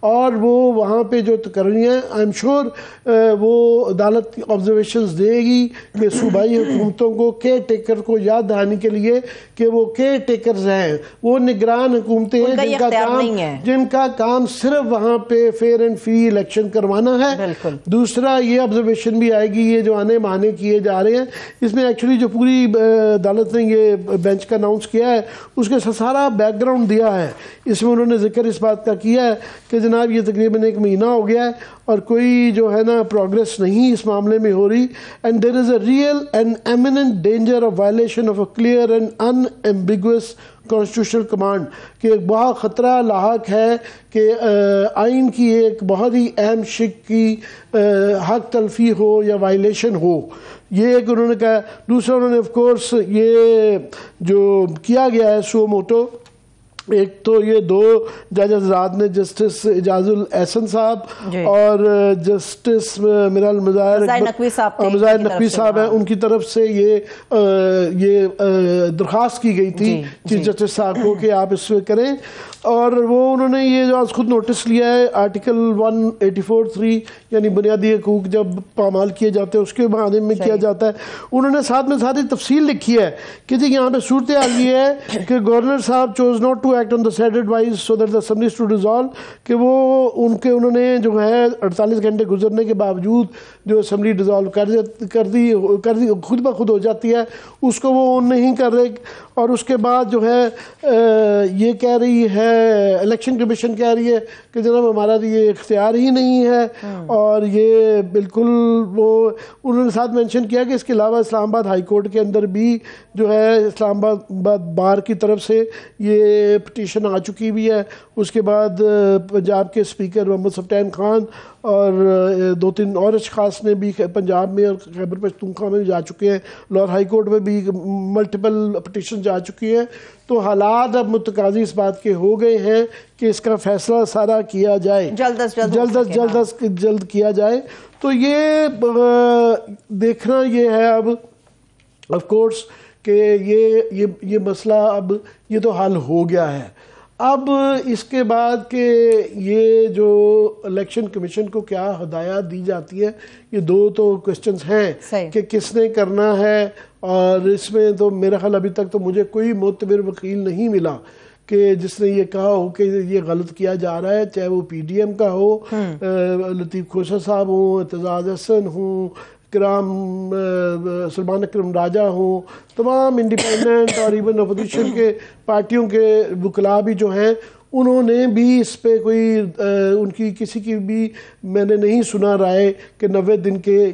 اور وہ وہاں پہ جو تقرریاں ہیں آئی ایم شیور وہ عدالت آبزرویشنز دے گی کہ صوبائی حکومتوں کو کیئر ٹیکر کو یاد دہانی کے لیے کہ وہ کیئر ٹیکرز ہیں، وہ نگران حکومتیں ہیں جن کا کام صرف وہاں پہ فیئر اینڈ فری الیکشن کروانا ہے۔ دوسرا یہ آبزرویشن بھی آئے گی، یہ جو آنے مانے کیے جا رہے ہیں اس میں ایکچولی جو پوری عدالت نے یہ بینچ کا اناؤنس کیا ہے اس کے سارا بیک گراؤنڈ دیا ہے، اس میں انہوں نے ذکر اس بات کا کیا ہے کہ جناب یہ تقریباً 1 مہینہ ہو گیا ہے اور کوئی جو ہے نا پروگریس نہیں اس معاملے میں ہو رہی، and there is a real and eminent danger of violation of a clear and in ambiguous constitutional command, کہ ایک بہت خطرہ لاحق ہے کہ آئین کی ایک بہت ہی اہم شق کی حق تلفی ہو یا وائلیشن ہو، یہ ایک انہوں نے کہا۔ دوسرا انہوں نے آف کورس یہ جو کیا گیا ہے سو موٹو، ایک تو یہ 2 جج حضرات نے جسٹس اعجاز الاحسن صاحب اور جسٹس میرا مظاہر نقوی صاحب ہیں، ان کی طرف سے یہ درخواست کی گئی تھی چیف جسٹس صاحب کو کہ آپ اس میں کریں، اور وہ انہوں نے یہ جو آج خود نوٹس لیا ہے آرٹیکل 184(3) یعنی بنیادی حقوق جب پامال کیے جاتے ہیں اس کے بارے میں کیا جاتا ہے، انہوں نے ساتھ میں ساری تفصیل لکھی ہے کہ جی یہاں پہ صورتحال یہ ہے کہ گورنر صاحب choose not to act on the said advise so that the assembly to dissolve, کہ وہ انہوں نے جو ہے 48 گھنٹے گزرنے کے باوجود جو اسمبلی ڈیزالو کر دی خود بخود ہو جاتی ہے، اس کو وہ نہیں کر رہے، اور اس کے بعد جو ہے یہ کہہ رہی ہے الیکشن کمیشن کہہ رہی ہے کہ جناب ہمارا یہ اختیار ہی نہیں ہے، اور یہ بالکل وہ انہوں نے ساتھ مینشن کیا کہ اس کے علاوہ اسلام آباد ہائی کورٹ کے اندر بھی جو ہے اسلام آباد بار کی طرف سے یہ پٹیشن آ چکی بھی ہے، اس کے بعد پنجاب کے اسپیکر محمد سفٹین خان اور 2-3 اور اشخاص نے بھی پنجاب میں اور خیبر پختونخوا میں جا چکے ہیں، لاہور ہائی کورٹ میں بھی ملٹیپل پٹیشن جا چکی ہیں، تو حالات اب متقاضی اس بات کے ہو گئے ہیں کہ اس کا فیصلہ سارا کیا جائے، جلد کیا جائے۔ تو یہ دیکھنا یہ ہے اب آف کورس کہ یہ مسئلہ اب یہ تو حل ہو گیا ہے، اب اس کے بعد کہ یہ جو الیکشن کمیشن کو کیا ہدایات دی جاتی ہے، یہ 2 تو کوسچنز ہیں کہ کس نے کرنا ہے، اور اس میں تو میرا خیال ابھی تک تو مجھے کوئی معتبر وکیل نہیں ملا کہ جس نے یہ کہا ہو کہ یہ غلط کیا جا رہا ہے، چاہے وہ پی ڈی ایم کا ہو، لطیف کھوسہ صاحب ہوں، اعتزاز حسن ہوں، سلمان اکرم راجہ ہوں، تمام انڈیپینڈنٹ اور ایون اپوزیشن کے پارٹیوں کے وکلاء بھی جو ہیں انہوں نے بھی اس پہ کوئی ان کی کسی کی بھی میں نے نہیں سنا رائے کہ 90 دن کے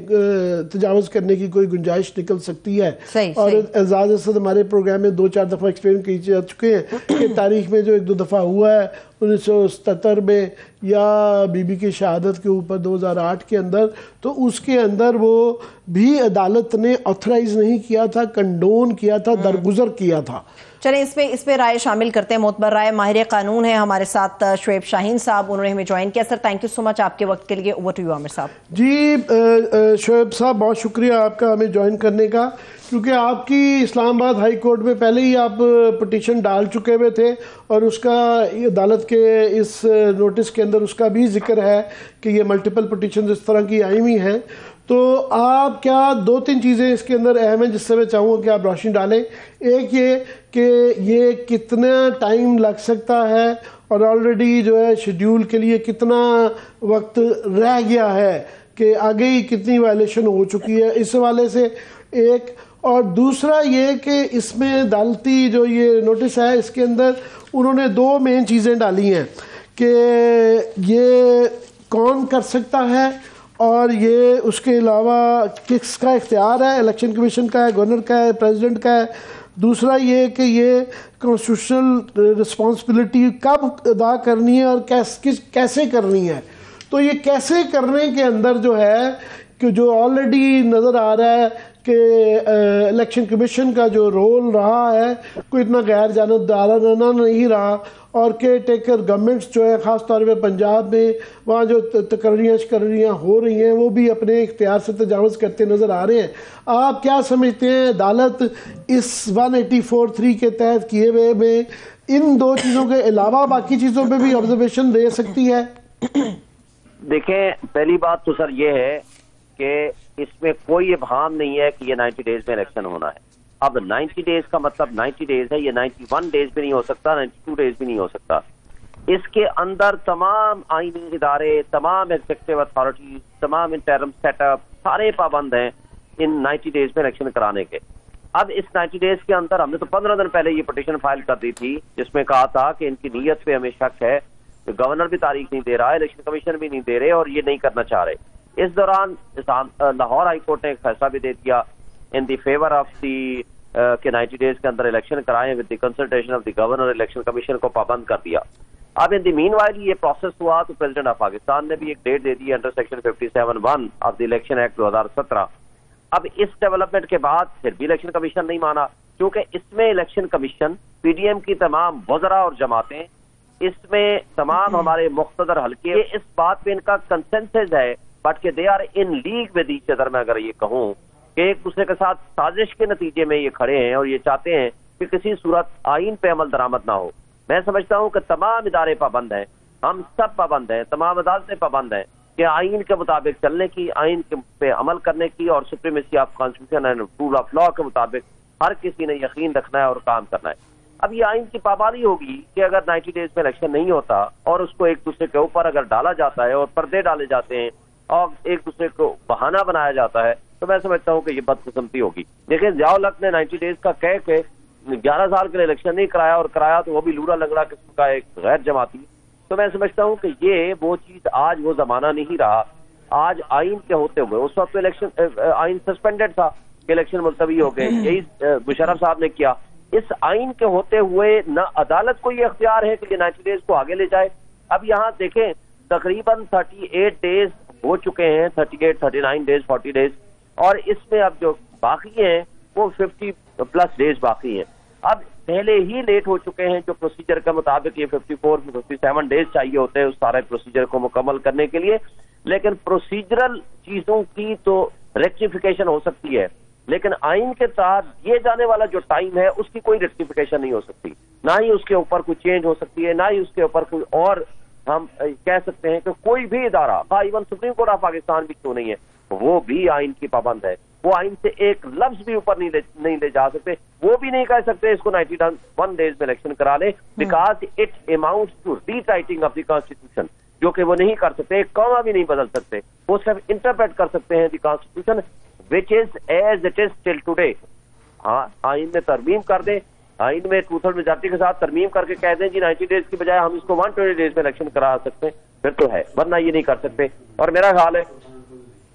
تجاوز کرنے کی کوئی گنجائش نکل سکتی ہے۔ اور اعزاز اسد ہمارے پروگرام میں 2-4 دفعہ ایکسپلین کی جا چکے ہیں کہ تاریخ میں جو 1-2 دفعہ ہوا ہے 1977 میں یا بی بی کی شہادت کے اوپر 2008 کے اندر، تو اس کے اندر وہ بھی عدالت نے آتھرائز نہیں کیا تھا، کنڈون کیا تھا، درگزر کیا تھا۔ چلیں اس پہ رائے شامل کرتے ہیں، معتبر رائے ماہر قانون ہیں ہمارے ساتھ شعیب شاہین صاحب، انہوں نے ہمیں جوائن کیا۔ سر تھینک یو سو مچ آپ کے وقت کے لیے، اوور ٹو یو عامر صاحب۔ جی شعیب صاحب بہت شکریہ آپ کا ہمیں جوائن کرنے کا، کیونکہ آپ کی اسلام آباد ہائی کورٹ میں پہلے ہی آپ پٹیشن ڈال چکے ہوئے تھے، اور اس کا عدالت کے اس نوٹس کے اندر اس کا بھی ذکر ہے کہ یہ ملٹیپل پٹیشنز اس طرح کی آئی ہوئی ہیں، تو آپ کیا 2-3 چیزیں اس کے اندر اہم ہیں جس سے میں چاہوں گا کہ آپ روشنی ڈالیں۔ ایک یہ کہ یہ کتنا ٹائم لگ سکتا ہے اور آلریڈی جو ہے شیڈیول کے لیے کتنا وقت رہ گیا ہے کہ آگے ہی کتنی وائلیشن ہو چکی ہے، اس حوالے سے ایک، اور دوسرا یہ کہ اس میں عدالتی جو یہ نوٹس ہے اس کے اندر انہوں نے 2 مین چیزیں ڈالی ہیں کہ یہ کون کر سکتا ہے، اور یہ اس کے علاوہ کس کا اختیار ہے، الیکشن کمیشن کا ہے، گورنر کا ہے، پریزیڈنٹ کا ہے۔ دوسرا یہ کہ یہ کانسٹیٹیوشنل رسپانسبلٹی کب ادا کرنی ہے اور کیسے کرنی ہے۔ تو یہ کیسے کرنے کے اندر جو ہے کہ جو آلریڈی نظر آ رہا ہے کہ الیکشن کمیشن کا جو رول رہا ہے کوئی اتنا غیر جانبدارانہ نہیں رہا، اور کیئر ٹیکر گورنمنٹس جو ہے خاص طور پہ پنجاب میں وہاں جو تقرریاں ہو رہی ہیں وہ بھی اپنے اختیار سے تجاوز کرتے نظر آ رہے ہیں۔ آپ کیا سمجھتے ہیں عدالت اس 184(3) کے تحت کیے ہوئے میں ان 2 چیزوں کے علاوہ باقی چیزوں پہ بھی آبزرویشن دے سکتی ہے؟ دیکھیں پہلی بات تو سر یہ ہے کہ اس میں کوئی ابہام نہیں ہے کہ یہ 90 ڈیز میں الیکشن ہونا ہے. اب 90 ڈیز کا مطلب 90 ڈیز ہے, یہ 91 ڈیز بھی نہیں ہو سکتا, 92 ڈیز بھی نہیں ہو سکتا. اس کے اندر تمام آئینی ادارے, تمام ایگزیکٹو اتھارٹیز, تمام انٹرم سیٹ اپ سارے پابند ہیں ان 90 ڈیز میں الیکشن کرانے کے. اب اس 90 ڈیز کے اندر ہم نے تو 15 دن پہلے یہ پٹیشن فائل کر دی تھی جس میں کہا تھا کہ ان کی نیت پہ ہمیں شک ہے, گورنر بھی تاریخ نہیں دے رہا ہے, الیکشن کمیشن بھی نہیں دے رہے اور یہ نہیں کرنا چاہ رہے. اس دوران لاہور ہائی کورٹ نے ایک فیصلہ بھی دے دیا ان دی فیور آف دی کہ 90 ڈیز کے اندر الیکشن کرائیں with the consultation of the governor. Election commission کو پابند کر دیا. اب ان دی مین وائل یہ پروسیس ہوا تو پریزیڈنٹ آف پاکستان نے بھی ایک ڈیٹ دے دی under section 57(1) of the election act 2017. اب اس ڈیولپمنٹ کے بعد پھر بھی الیکشن کمیشن نہیں مانا, کیونکہ اس میں election commission P D M کی تمام وزراء اور جماعتیں, اس میں تمام ہمارے مقتدر حلقے, اس بات پہ ان کا کنسنسس ہے بٹ کہ they are in league with each other. میں اگر یہ کہوں کہ ایک دوسرے کے ساتھ سازش کے نتیجے میں یہ کھڑے ہیں اور یہ چاہتے ہیں کہ کسی صورت آئین پہ عمل درآمد نہ ہو. میں سمجھتا ہوں کہ تمام ادارے پابند ہیں, ہم سب پابند ہیں, تمام عدالتیں پابند ہیں کہ آئین کے مطابق چلنے کی, آئین پہ عمل کرنے کی اور supremacy of constitution and rule of law کے مطابق ہر کسی نے یقین رکھنا ہے اور کام کرنا ہے. اب یہ آئین کی پابندی ہوگی کہ اگر 90 ڈیز میں الیکشن نہیں ہوتا اور اس کو ایک دوسرے کے اوپر اگر ڈالا جاتا ہے اور پردے ڈالے جاتے ہیں اور ایک دوسرے کو بہانہ بنایا جاتا ہے تو میں سمجھتا ہوں کہ یہ بدقسمتی ہوگی. دیکھیں ضیاء الحق نے 90 ڈیز کا کہہ کے 11 سال کے لیے الیکشن نہیں کرایا, اور کرایا تو وہ بھی لورا لنگڑا قسم کا ایک غیر جماعتی. تو میں سمجھتا ہوں کہ یہ وہ چیز آج وہ زمانہ نہیں رہا. آج آئین کے ہوتے ہوئے, اس وقت الیکشن آئین سسپینڈڈ تھا کہ الیکشن ملتوی ہو گئے, یہی مشرف صاحب نے کیا. اس آئین کے ہوتے ہوئے نہ عدالت کو یہ اختیار ہے کہ یہ 90 ڈیز کو آگے لے جائے. اب یہاں دیکھیں تقریباً 38 ڈیز ہو چکے ہیں, 38, 39 ڈیز, 40 ڈیز, اور اس میں اب جو باقی ہیں وہ 50+ ڈیز باقی ہیں. اب پہلے ہی لیٹ ہو چکے ہیں جو پروسیجر کے مطابق یہ 54 57 ڈیز چاہیے ہوتے ہیں اس سارے پروسیجر کو مکمل کرنے کے لیے. لیکن پروسیجرل چیزوں کی تو ریکٹیفیکیشن ہو سکتی ہے, لیکن آئین کے تحت دیے جانے والا جو ٹائم ہے اس کی کوئی ریکٹیفیکیشن نہیں ہو سکتی, نہ ہی اس کے اوپر کوئی چینج ہو سکتی ہے, نہ ہی اس کے اوپر کوئی, اور ہم کہہ سکتے ہیں کہ کوئی بھی ادارہ, even supreme court of Pakistan بھی کیوں نہیں ہے, وہ بھی آئین کی پابند ہے. وہ آئین سے ایک لفظ بھی اوپر نہیں لے جا سکتے. وہ بھی نہیں کہہ سکتے اس کو 91 ڈیز میں الیکشن کرا لے because it amounts to rewriting of the constitution, جو کہ وہ نہیں کر سکتے. ایک کاما بھی نہیں بدل سکتے, وہ صرف انٹرپریٹ کر سکتے ہیں the constitution which is as it is till today. ہاں آئین میں ترمیم کر دیں, آئین میں 2/3 میجارٹی کے ساتھ ترمیم کر کے کہہ دیں جی 90 ڈیز کی بجائے ہم اس کو 120 ڈیز میں الیکشن کرا سکتے ہیں, پھر تو ہے, ورنہ یہ نہیں کر سکتے. اور میرا خیال ہے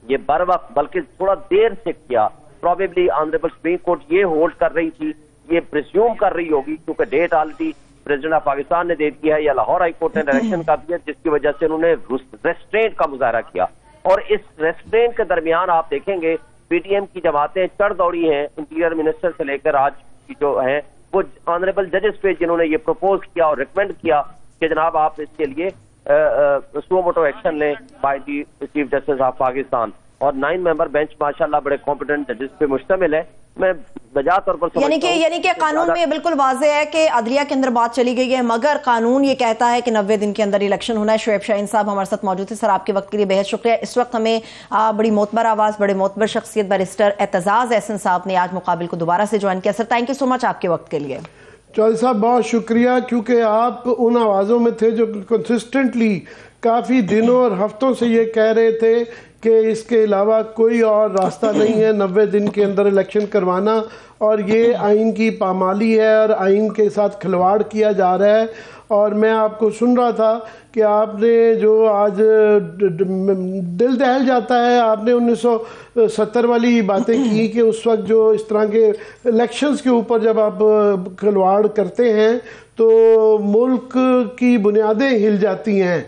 یہ بر وقت بلکہ تھوڑا دیر سے کیا, پروبیبلی آنریبل سپریم کورٹ یہ ہولڈ کر رہی تھی, یہ پریزیوم کر رہی ہوگی کیونکہ date already president of Pakistan نے دے دیا ہے یا لاہور ہائی کورٹ نے ڈائریکشن کر دیا, جس کی وجہ سے انہوں نے ریسٹرینٹ کا مظاہرہ کیا. اور اس ریسٹرینٹ کے درمیان آپ دیکھیں گے پی ٹی ایم کی جماعتیں چڑھ دوڑی ہیں, انٹیریئر منسٹر سے لے کر آج کی جو ہیں وہ آنریبل ججز پہ, جنہوں نے یہ پروپوز کیا اور ریکمینڈ کیا کہ جناب آپ اس کے لیے سو موٹو ایکشن لیں by the chief justice of Pakistan. اور 9 ممبر بینچ ماشاءاللہ بڑے کمپیٹنٹ ججز پہ مشتمل ہے. میں بجا طور پر یعنی کہ قانون میں بالکل واضح ہے کہ عدلیہ کے اندر بات چلی گئی ہے, مگر قانون یہ کہتا ہے کہ 90 دن کے اندر الیکشن ہونا ہے. شعیب شاہین صاحب ہمارے ساتھ موجود ہیں. سر آپ کے وقت کے لیے بہت شکریہ. اس وقت ہمیں بڑی معتبر آواز, بڑے معتبر شخصیت بیرسٹر اعتزاز احسن صاحب نے آج مقابل کو دوبارہ سے جوائن کیا. سر تھینک یو سو مچ آپ کے وقت کے لیے. چودھری صاحب بہت شکریہ, کیونکہ آپ ان آوازوں میں تھے جو کنسسٹنٹلی کافی دنوں اور ہفتوں سے یہ کہہ رہے تھے کہ اس کے علاوہ کوئی اور راستہ نہیں ہے 90 دن کے اندر الیکشن کروانا, اور یہ آئین کی پامالی ہے اور آئین کے ساتھ کھلواڑ کیا جا رہا ہے. اور میں آپ کو سن رہا تھا کہ آپ نے جو آج دل دہل جاتا ہے, آپ نے 1970 والی باتیں کی کہ اس وقت جو اس طرح کے الیکشنز کے اوپر جب آپ کھلواڑ کرتے ہیں تو ملک کی بنیادیں ہل جاتی ہیں.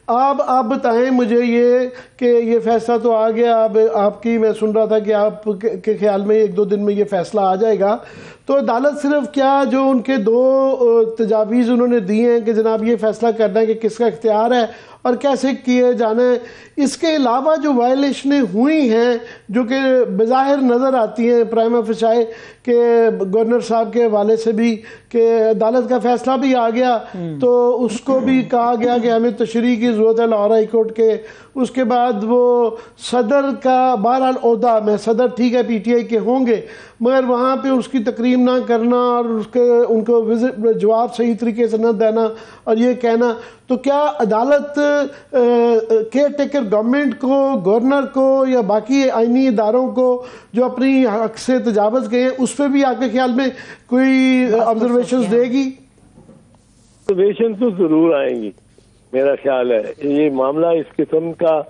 آپ بتائیں مجھے یہ کہ یہ فیصلہ تو آ گیا, آپ کی میں سن رہا تھا کہ آپ کے خیال میں 1-2 دن میں یہ فیصلہ آ جائے گا, تو عدالت صرف کیا جو ان کے 2 تجاویز انہوں نے دی ہیں کہ جناب یہ فیصلہ کرنا ہے کہ کس کا اختیار ہے اور کیسے کیے جانا ہے. اس کے علاوہ جو وائلیشنیں ہوئی ہیں جو کہ بظاہر نظر آتی ہیں پرائما فیسائے کہ گورنر صاحب کے حوالے سے بھی کہ عدالت کا فیصلہ بھی آ گیا تو اس کو بھی کہا گیا کہ ہمیں تشریح کی ضرورت ہے لاہور ہائی کورٹ کے. اس کے بعد وہ صدر کا بہرحال عہدہ میں صدر ٹھیک ہے پی ٹی آئی کے ہوں گے مگر وہاں پہ اس کی تقریم نہ کرنا اور ان کو جواب صحیح طریقے سے نہ دینا اور یہ کہنا. تو کیا عدالت کیئر ٹیکر گورنمنٹ کو گورنر کو یا باقی آئینی اداروں کو جو اپنی حق سے تجاوز گئے ہیں اس پہ بھی آپ کے خیال میں کوئی آبزرویشنز دے گی؟ آبزرویشن تو ضرور آئیں گی میرا خیال ہے. یہ معاملہ اس قسم کا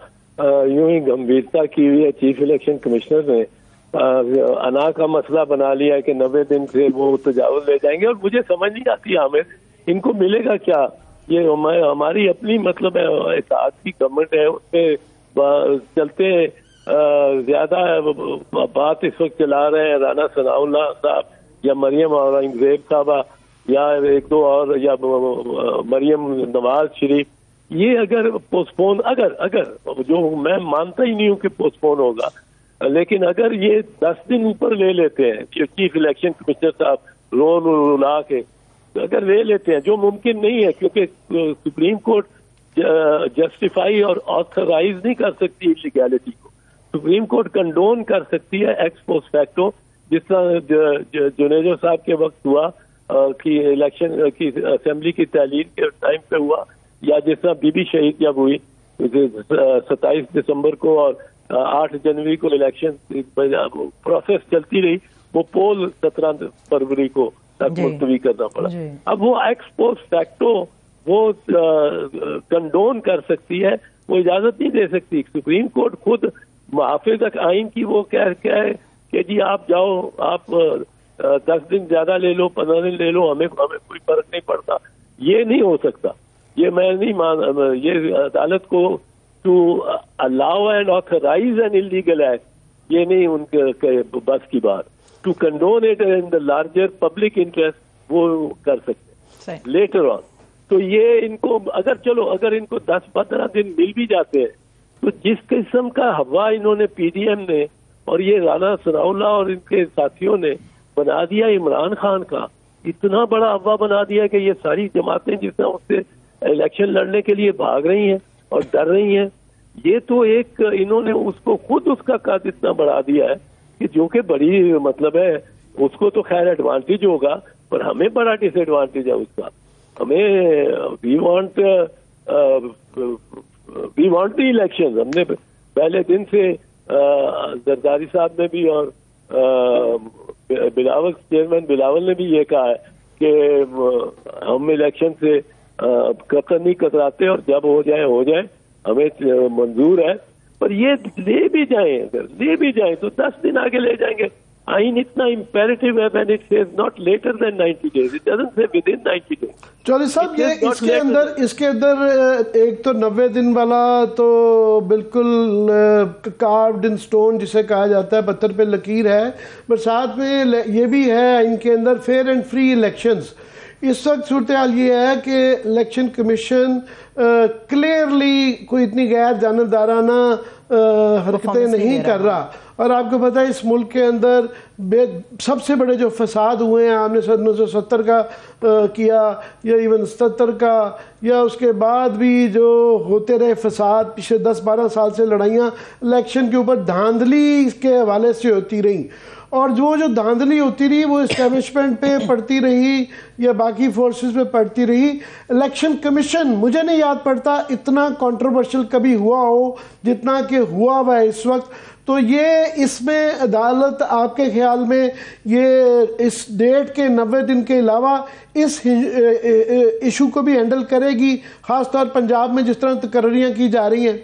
یوں ہی گمبھیرتا کی ہوئی ہے. چیف الیکشن کمشنر نے انا کا مسئلہ بنا لیا ہے کہ 90 دن سے وہ تجاوز لے جائیں گے اور مجھے سمجھ نہیں آتی عامر ان کو ملے گا کیا. یہ ہماری اپنی مطلب ہے اتحاد کی گورنمنٹ ہے اس پہ چلتے زیادہ بات اس وقت چلا رہے ہیں رانا ثناء اللہ صاحب یا مریم اورنگزیب صاحبہ یا ایک دو اور یا مریم نواز شریف. یہ اگر پوسٹ پون اگر جو میں مانتا ہی نہیں ہوں کہ پوسٹ پون ہوگا لیکن اگر یہ 10 دن اوپر لے لیتے ہیں چیف الیکشن کمشنر صاحب رول رلا کے اگر لے لیتے ہیں جو ممکن نہیں ہے کیونکہ سپریم کورٹ جسٹیفائی اور آتھرائز نہیں کر سکتی لیگیلٹی کو. سپریم کورٹ کنڈون کر سکتی ہے ایکس پوسٹ فیکٹو جس طرح جنیجو صاحب کے وقت ہوا کہ الیکشن کی اسمبلی کی تعلیم کے ٹائم پہ ہوا یا جس طرح بی بی شہید جب ہوئی 27 دسمبر کو اور 8 جنوری کو الیکشن پروسیس چلتی رہی وہ پول 17 فروری کو تک ملتوی کرنا پڑا. اب وہ ایکس پوسٹ فیکٹو وہ کنڈون کر سکتی ہے وہ اجازت نہیں دے سکتی. سپریم کورٹ خود محافظ آئین کی وہ کہہ کہ جی آپ جاؤ آپ 10 دن زیادہ لے لو 15 دن لے لو ہمیں کوئی فرق نہیں پڑتا. یہ نہیں ہو سکتا. یہ میں نہیں یہ عدالت کو to allow and authorise an illegal act یہ نہیں ان کے بس کی بات. To condone it in the larger public interest وہ کر سکتے ہیں لیٹر آن. تو یہ ان کو اگر ان کو 10-15 دن مل بھی جاتے ہیں تو جس قسم کا ہوا انہوں نے پی ڈی ایم نے اور یہ رانا ثناء اللہ اور ان کے ساتھیوں نے بنا دیا عمران خان کا اتنا بڑا ہوا بنا دیا کہ یہ ساری جماعتیں جس طرح اس سے الیکشن لڑنے کے لیے بھاگ رہی ہیں اور ڈر رہی ہیں. یہ تو ایک انہوں نے اس کو خود اس کا قد اتنا بڑھا دیا ہے کہ جو کہ بڑی مطلب ہے اس کو تو خیر ایڈوانٹیج ہوگا پر ہمیں بڑا ڈس ایڈوانٹیج ہے اس کا. ہمیں وی وانٹ دی الیکشن. ہم نے پہلے دن سے زرداری صاحب نے بھی اور بلاول چیئرمین بلاول نے بھی یہ کہا ہے کہ ہم الیکشن سے قطر نہیں کتراتے اور جب ہو جائے ہمیں منظور ہے. پر یہ لے بھی جائیں تو 10 دن آگے لے جائیں گے. آئین اتنا امپیریٹیو ہے when it says not later than 90 days. It doesn't say within 90 days. Chaudhry صاحب یہ اس کے اندر ایک تو 90 دن والا تو بالکل کاروڈ ان سٹون جسے کہا جاتا ہے پتھر پہ لکیر ہے پر ساتھ میں یہ بھی ہے ان کے اندر فیئر اینڈ فری الیکشنز. اس وقت صورتحال یہ ہے کہ الیکشن کمیشن کلیئرلی کوئی اتنی غیر جانبدارانہ حرکتیں نہیں کر رہا اور آپ کو پتہ ہے اس ملک کے اندر سب سے بڑے جو فساد ہوئے ہیں آپ نے 1970 کا کیا یا ایون 77 کا یا اس کے بعد بھی جو ہوتے رہے فساد پچھلے 10-12 سال سے لڑائیاں الیکشن کے اوپر دھاندلی کے حوالے سے ہوتی رہیں اور جو دھاندلی ہوتی رہی وہ اسٹیبلشمنٹ پہ پڑتی رہی یا باقی فورسز پہ پڑتی رہی. الیکشن کمیشن مجھے نہیں یاد پڑتا اتنا کنٹروورشل کبھی ہوا ہو جتنا کہ ہوا ہے اس وقت. تو یہ اس میں عدالت آپ کے خیال میں یہ اس ڈیٹ کے 90 دن کے علاوہ اس ایشو کو بھی ہینڈل کرے گی خاص طور پنجاب میں جس طرح تقرریاں کی جا رہی ہیں؟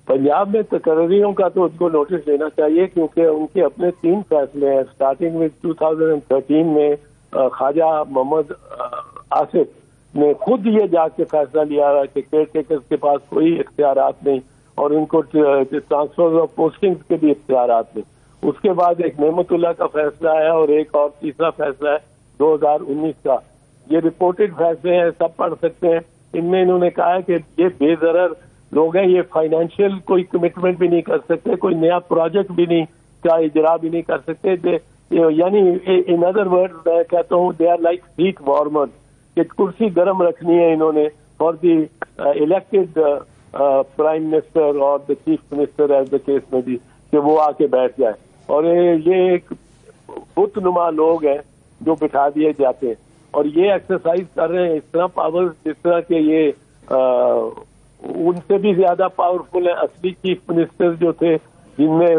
پنجاب میں تقرریوں کا تو ان کو نوٹس دینا چاہیے کیونکہ ان کے اپنے 3 فیصلے ہیں. اسٹارٹنگ میں 2013 میں خواجہ محمد آصف نے خود یہ جا کے فیصلہ لیا کہ کیئر ٹیکرز کے پاس کوئی اختیارات نہیں اور ان کو ٹرانسفر آف پوسٹنگ کے بھی اختیارات نہیں. اس کے بعد ایک نعمت اللہ کا فیصلہ ہے اور ایک اور تیسرا فیصلہ ہے 2019 کا. یہ رپورٹڈ فیصلے ہیں سب پڑھ سکتے ہیں ان میں انہوں نے کہا ہے کہ یہ بے ضرر لوگ ہیں, یہ فائنینشیل کوئی کمٹمنٹ بھی نہیں کر سکتے, کوئی نیا پروجیکٹ بھی نہیں کا اجرا بھی نہیں کر سکتے. یعنی ان ادر ورڈ میں کہتا ہوں they are like seat warmer, کہ کرسی گرم رکھنی ہے انہوں نے for the elected prime minister اور the chief minister as the case میں بھی, کہ وہ آ کے بیٹھ جائے. اور یہ ایک بت نما لوگ ہیں جو بٹھا دیے جاتے ہیں, اور یہ ایکسرسائز کر رہے ہیں اس طرح پاور, جس طرح کہ یہ ان سے بھی زیادہ پاورفل ہیں اصلی چیف منسٹر جو تھے, جن میں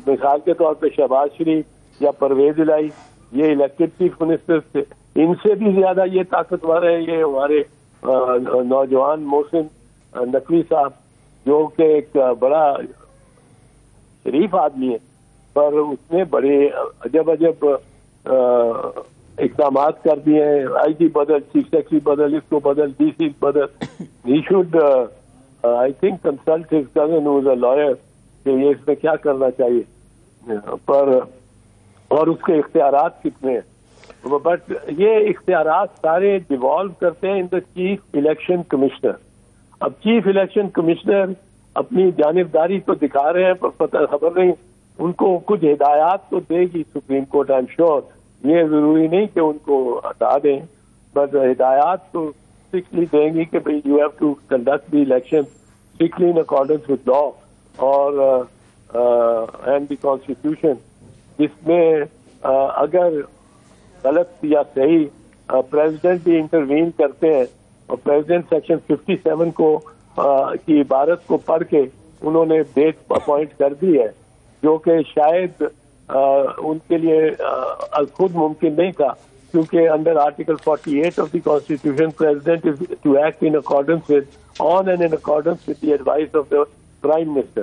مثال کے طور پہ شہباز شریف یا پرویز الہی, یہ الیکٹڈ چیف منسٹر تھے. ان سے بھی زیادہ یہ طاقتور ہے یہ ہمارے نوجوان محسن نقوی صاحب, جو کہ ایک بڑا شریف آدمی ہے, پر اس نے بڑے عجب عجب اقدامات کر دیے ہیں. آئی جی بدل, چیف سیکرٹری بدل, اس کو بدل, ڈی سی بدل. He should I think consult his cousin who is a lawyer کہ یہ اس میں کیا کرنا چاہیے, پر اور اس کے اختیارات کتنے ہیں. بٹ یہ اختیارات سارے ڈیوالو کرتے ہیں ان دا چیف الیکشن کمشنر. اب چیف الیکشن کمشنر اپنی جانبداری تو دکھا رہے ہیں, پر پتہ خبر نہیں ان کو کچھ ہدایات تو دے گی supreme court, I am sure. یہ ضروری نہیں کہ ان کو ہٹا دیں, بٹ ہدایات تو اسٹرکٹلی دیں گی کہ بھائی you have to conduct the election strictly in accordance with law اور اینڈ دی کانسٹیٹیوشن, جس میں اگر غلط یا صحیح پریزیڈنٹ بھی انٹروین کرتے ہیں, اور پریزیڈنٹ سیکشن 57 کو کی عبارت کو پڑھ کے انہوں نے ڈیٹ اپوائنٹ کر دی ہے, جو کہ شاید ان کے لیے خود ممکن نہیں تھا, کیونکہ under article 48 of the constitution president is to act in accordance with on and in accordance with the advice of the prime minister.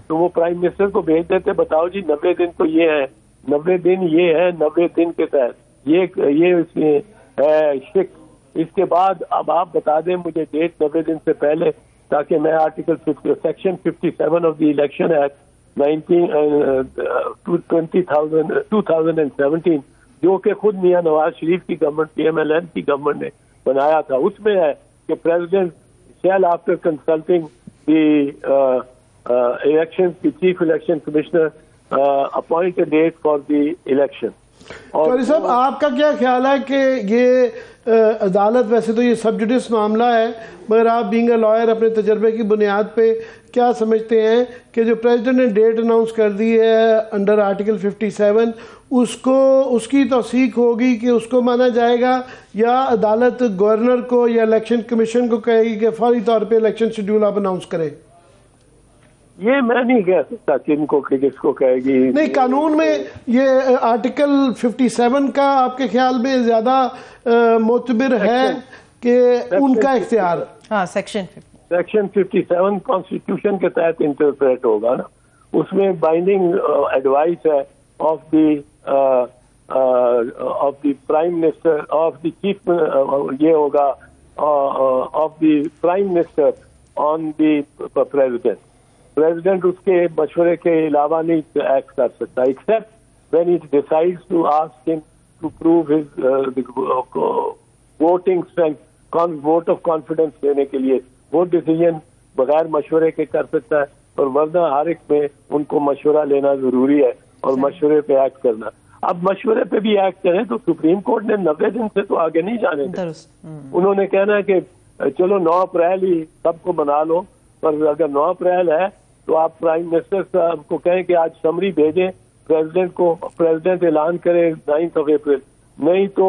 تو وہ پرائم منسٹر کو بھیج دیتے, بتاؤ جی 90 دن تو یہ ہے, 90 دن یہ ہے, 90 دن کے تحت یہ اس میں ہے شک. اس کے بعد اب آپ بتا دیں مجھے ڈیٹ 90 دن سے پہلے, تاکہ میں article section 57 of the election act 2017 جو کہ خود میاں نواز شریف کی government, P M L N کی گورنمنٹ نے بنایا تھا, اس میں ہے کہ president shall after consulting the election کی chief election commissioner appoint a date for the election. قاری صاحب آپ کا کیا خیال ہے کہ یہ عدالت, ویسے تو یہ سب جوڈس معاملہ ہے, مگر آپ بینگ اے لائر اپنے تجربے کی بنیاد پہ کیا سمجھتے ہیں کہ جو پریزیڈنٹ نے ڈیٹ اناؤنس کر دی ہے انڈر آرٹیکل 57, اس کی توثیق ہوگی کہ اس کو مانا جائے گا, یا عدالت گورنر کو یا الیکشن کمیشن کو کہے گی کہ فوری طور پہ الیکشن شیڈول آپ اناؤنس کریں؟ یہ میں نہیں کہہ سکتا کہ ان کو کہ کس کو کہے گی. نہیں, قانون میں یہ آرٹیکل 57 کا آپ کے خیال میں زیادہ معتبر ہے کہ ان کا اختیار؟ ہاں, سیکشن 57 کانسٹیٹیوشن کے تحت انٹرپریٹ ہوگا نا, اس میں بائنڈنگ ایڈوائس ہے of the prime minister, of the chief, یہ ہوگا of the prime minister on the president. President اس کے مشورے کے علاوہ نہیں ایکٹ کر سکتا, except when it decides to ask him to prove his voting strength, vote of confidence دینے کے لیے. وہ ڈیسیژن بغیر مشورے کے کر سکتا ہے, اور ورنہ ہر ایک میں ان کو مشورہ لینا ضروری ہے اور مشورے پہ ایکٹ کرنا. اب مشورے پہ بھی ایکٹ کریں تو سپریم کورٹ نے 90 دن سے تو آگے نہیں جانے دیں. انہوں نے کہنا ہے کہ چلو 9 اپریل ہی سب کو بنا لو, پر اگر 9 اپریل ہے تو آپ پرائم منسٹر صاحب کو کہیں کہ آج سمری بھیجیں پریزیڈنٹ کو, پریزیڈنٹ اعلان کرے 9 اپریل. نہیں تو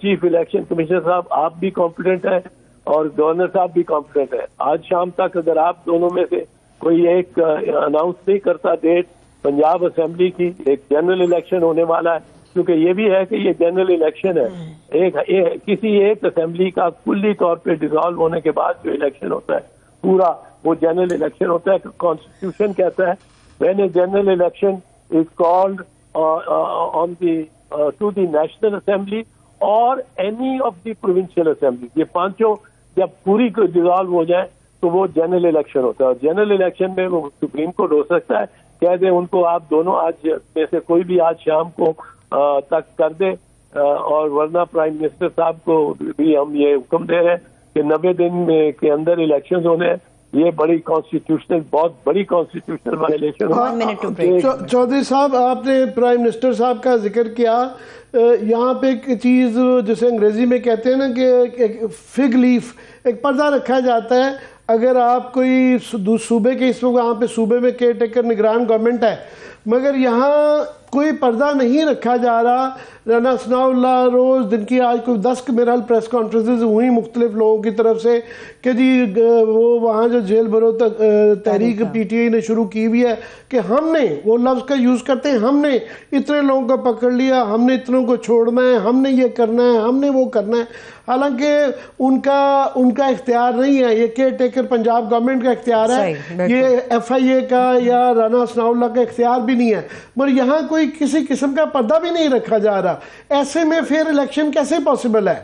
چیف الیکشن کمیشنر صاحب آپ بھی کمپیٹنٹ ہیں اور گورنر صاحب بھی کمپیٹنٹ ہیں. آج شام تک اگر آپ دونوں میں سے کوئی ایک اناؤنس نہیں کرتا ڈیٹ پنجاب اسمبلی کی, ایک جنرل الیکشن ہونے والا ہے, کیونکہ یہ بھی ہے کہ یہ جنرل الیکشن ہے, کسی ایک اسمبلی کا کلی طور پہ ڈیزالو ہونے کے بعد جو الیکشن ہوتا ہے پورا وہ جنرل الیکشن ہوتا ہے. کانسٹیٹیوشن کہتا ہے when a general election is called on the to the National Assembly or any of the provincial assemblies. یہ پانچوں جب پوری کو ڈیزالو ہو جائے تو وہ جنرل الیکشن ہوتا ہے, اور جنرل الیکشن میں وہ سپریم کورٹ ہو سکتا ہے کہہ دیں ان کو آپ دونوں آج میں سے کوئی بھی آج شام کو تک کر دے, اور ورنہ پرائم منسٹر صاحب کو بھی ہم یہ حکم دے رہے ہیں کہ 90 دن کے اندر الیکشن ہونے ہیں. یہ بڑی کانسٹیٹیوشنل, بہت بڑی کانسٹیٹیوشنل وائلیشن. چودھری صاحب, آپ نے پرائم منسٹر صاحب کا ذکر کیا. یہاں پہ ایک چیز جسے انگریزی میں کہتے ہیں نا کہ فگ لیف, ایک پردہ رکھا جاتا ہے. اگر آپ کوئی صوبے کے, اس وہاں پہ صوبے میں کیئر ٹیکر نگران گورنمنٹ ہے, مگر یہاں کوئی پردہ نہیں رکھا جا رہا. رانا ثناء اللہ روز دن کی آج کوئی 10 میرال پریس کانفرنسز ہوئی مختلف لوگوں کی طرف سے کہ جی وہ وہاں جو جیل بھرو تحریک پی ٹی آئی نے شروع کی ہوئی ہے کہ ہم نے, وہ لفظ کا یوز کرتے ہیں, ہم نے اتنے لوگوں کو پکڑ لیا, ہم نے اتنوں کو چھوڑنا ہے, ہم نے یہ کرنا ہے, ہم نے وہ کرنا ہے. حالانکہ ان کا اختیار نہیں ہے, یہ کیئر ٹیکر پنجاب گورنمنٹ کا اختیار ہے, یہ ایف آئی اے کا یا رانا ثناء اللہ کا اختیار بھی نہیں ہے. مگر یہاں کوئی کسی قسم کا پردہ بھی نہیں رکھا جا رہا. ایسے میں پھر الیکشن کیسے پاسبل ہے؟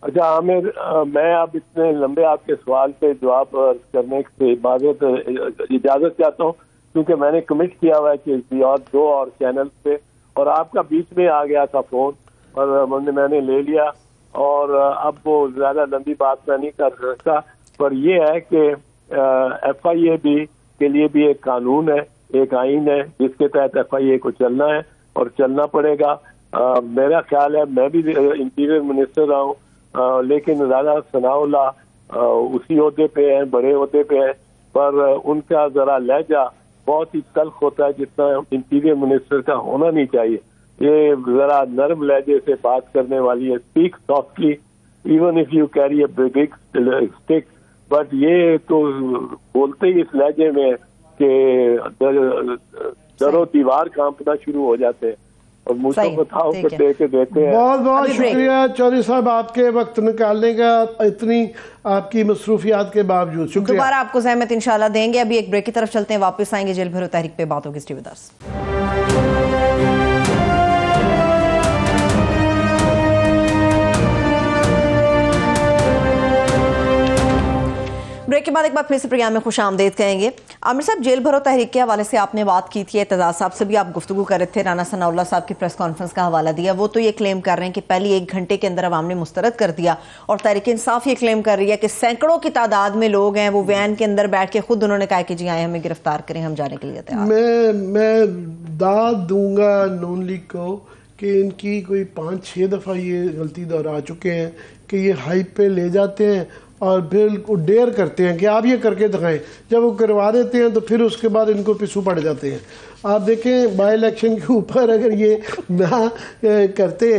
اچھا عامر, میں اب اتنے لمبے آپ کے سوال پہ جواب کرنے سے اجازت چاہتا ہوں, کیونکہ میں نے کمٹ کیا ہوا ہے کہ اور 2 اور چینل پہ, اور آپ کا بیچ میں آ گیا تھا فون اور میں نے لے لیا, اور اب وہ زیادہ لمبی بات میں نہیں کر سکتا. پر یہ ہے کہ ایف آئی اے بھی کے لیے بھی ایک قانون ہے, ایک آئین ہے جس کے تحت ایف آئی اے کو چلنا ہے اور چلنا پڑے گا. میرا خیال ہے, میں بھی انٹیریئر منسٹر رہا ہوں, لیکن رانا ثناء اللہ اسی عہدے پہ ہیں, بڑے عہدے پہ ہیں, پر ان کا ذرا لہجہ بہت ہی تلخ ہوتا ہے جتنا انٹیریئر منسٹر کا ہونا نہیں چاہیے. یہ ذرا نرم لہجے سے بات کرنے والی ہے, speak softly even if you carry a big stick, but یہ تو بولتے ہی اس لہجے میں کہ در و دیوار کانپنا شروع ہو جاتے ہیں اور مجھ کو بتاؤ کو دے کے دیتے ہیں. بہت بہت شکریہ چودھری صاحب آپ کے وقت نکالنے کا, اتنی آپ کی مصروفیات کے باوجود. شکریہ. دوبارہ آپ کو زحمت انشاءاللہ دیں گے. ابھی ایک بریک کی طرف چلتے ہیں, واپس آئیں گے جیل بھرو تحریک پہ. بات ہوگی اسٹے ود اس. بریک کے بعد ایک بار پھر سے پروگرام میں خوش آمدید کہیں گے. عامر صاحب, جیل بھرو تحریک کے حوالے سے آپ نے بات کی تھی, اعتزاز صاحب سے بھی آپ گفتگو کر رہے تھے, رانا ثناء اللہ صاحب کی پریس کانفرنس کا حوالہ دیا. وہ تو یہ کلیم کر رہے ہیں کہ پہلی 1 گھنٹے کے اندر عوام نے مسترد کر دیا, اور تحریک انصاف یہ کلیم کر رہی ہے کہ سینکڑوں کی تعداد میں لوگ ہیں, وہ وین کے اندر بیٹھ کے خود انہوں نے کہا کہ جی آئیں ہمیں گرفتار کریں, ہم جانے کے لیے تیار. میں داد دوں گا نون لیگ کو کہ ان کی کوئی 5-6 دفعہ یہ غلطی دہرا چکے ہیں کہ یہ ہائپ پہ لے جاتے ہیں اور پھر ڈیر کرتے ہیں کہ آپ یہ کر کے دکھائیں. جب وہ کروا دیتے ہیں تو پھر اس کے بعد ان کو پسو پڑ جاتے ہیں. آپ دیکھیں بائی الیکشن کے اوپر اگر یہ نہ کرتے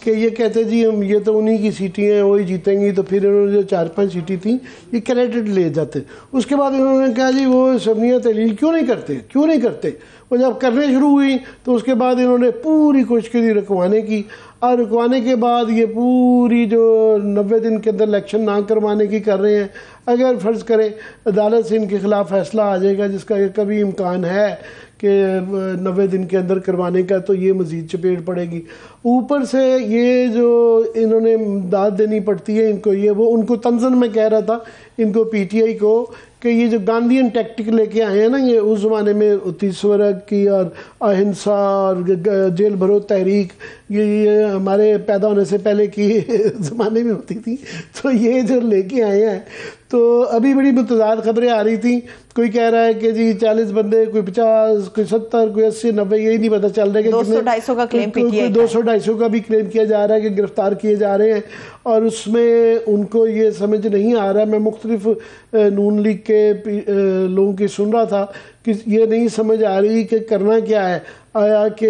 کہ یہ کہتے جی ہم یہ تو انہی کی سیٹیں ہیں وہی جیتیں گی, تو پھر انہوں نے جو 4-5 سیٹیں تھیں یہ کریڈٹ لے جاتے. اس کے بعد انہوں نے کہا جی وہ اسمبلیاں تحلیل کیوں نہیں کرتے. وہ جب کرنے شروع ہوئی تو اس کے بعد انہوں نے پوری کوشش کی رکوانے کی, اور رکوانے کے بعد یہ پوری جو 90 دن کے اندر الیکشن نہ کروانے کی کر رہے ہیں. اگر فرض کریں عدالت سے ان کے خلاف فیصلہ آ جائے گا, جس کا کبھی امکان ہے کہ 90 دن کے اندر کروانے کا, تو یہ مزید چپیٹ پڑے گی. اوپر سے یہ جو انہوں نے داد دینی پڑتی ہے ان کو, یہ وہ ان کو تنزن میں کہہ رہا تھا ان کو پی ٹی آئی کو کہ یہ جو گاندھین ٹیکٹک لے کے آئے ہیں نا, یہ اس زمانے میں 29 ورگ کی اور اہنسا اور جیل بھرو تحریک, یہ ہمارے پیدا ہونے سے پہلے کی زمانے میں ہوتی تھی. تو یہ جو لے کے آئے ہیں, تو ابھی بڑی متضاد خبریں آ رہی تھیں. کوئی کہہ رہا ہے کہ جی 40 بندے, کوئی 50, کوئی 70, کوئی 80, 90, یہی نہیں پتہ چل رہا ہے کہ 200-250 کا کلیم 200-250 کا بھی کلیم کیا جا رہا ہے کہ گرفتار کیے جا رہے ہیں. اور اس میں ان کو یہ سمجھ نہیں آ رہا. میں مختلف نون لیگ کے لوگوں کی سن رہا تھا کہ یہ نہیں سمجھ آ رہی کہ کرنا کیا ہے. آیا کہ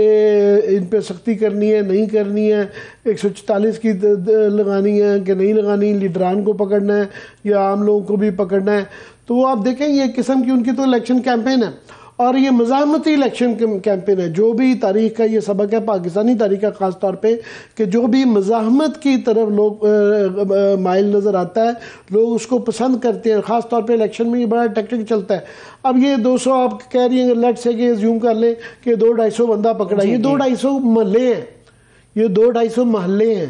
ان پہ سختی کرنی ہے, نہیں کرنی ہے, 144 کی لگانی ہے کہ نہیں لگانی, لیڈران کو پکڑنا ہے یا عام لوگوں کو بھی پکڑنا ہے. تو وہ آپ دیکھیں یہ قسم کی ان کی تو الیکشن کیمپین ہے, اور یہ مزاحمتی الیکشن کیمپین ہے. جو بھی تاریخ کا یہ سبق ہے پاکستانی تاریخ کا خاص طور پہ, کہ جو بھی مزاحمت کی طرف لوگ مائل نظر آتا ہے لوگ اس کو پسند کرتے ہیں. خاص طور پہ الیکشن میں یہ بڑا ٹیکٹک چلتا ہے. اب یہ 200 آپ کہہ رہی ہیں لیٹ سے کہ زیوم کر لیں کہ 200-250 بندہ پکڑا, یہ 200-250 محلے ہیں, یہ 200-250 محلے ہیں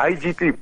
IGP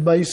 22